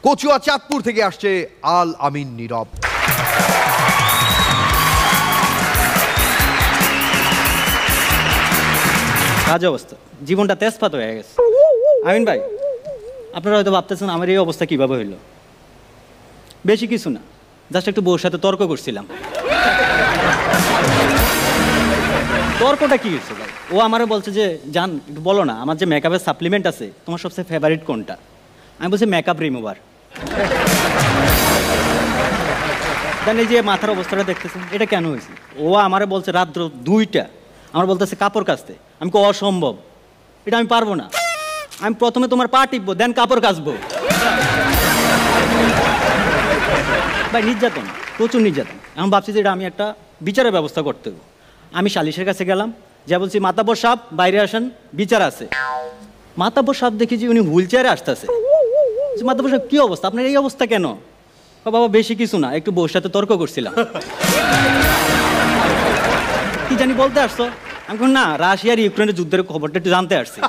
কচুয়া চাঁদপুর থেকে আসছে আল আমিন নীরব। কাজ অবস্থা, জীবনটা তেজপাত হয়ে গেছে। আমিন ভাই, আপনারা হয়তো ভাবতেছেন আমার এই অবস্থা কিভাবে হইল। বেশি কিছু না, জাস্ট একটু বউর সাথে তর্ক করছিলাম। তর্কটা কি হয়েছে ভাই? ও আমারও বলছে যে জান একটু বলো না, আমার যে মেকআপের সাপ্লিমেন্ট আছে তোমার সবচেয়ে ফেভারিট কোনটা? আমি বলছি মেকআপ রিমুভার। দেন এই যে মাথার অবস্থাটা দেখতেছেন, এটা কেন হয়েছে? ও আমারে বলছে রাত্র 2টা, আমার বলতেছে কাপড় কাচতে। আমি অসম্ভব, এটা আমি পারবো না। আমি প্রথমে তোমার পা টিপবো, দেন কাপড় কাচবো। ভাই নির্যাতন, প্রচুর নির্যাতন। এখন ভাবছি যে এটা আমি একটা বিচারের ব্যবস্থা করতে হবে। আমি সালিশের কাছে গেলাম, যা বলছি মাতাব্বর সাহেব বাইরে আসেন, বিচার আছে। মাতাব্বর সাহেব দেখি যে উনি হুইল চেয়ারে আসতেছে। মাতাব্বর সাহেব কি অবস্থা, আপনার এই অবস্থা কেন? বাবা বেশি কিছু না, একটু বউর সাথে তর্ক করছিলাম। কি জানি বলতে আসছো? আমি না রাশিয়ার ইউক্রেনের যুদ্ধের খবরটা একটু জানতে আসছি।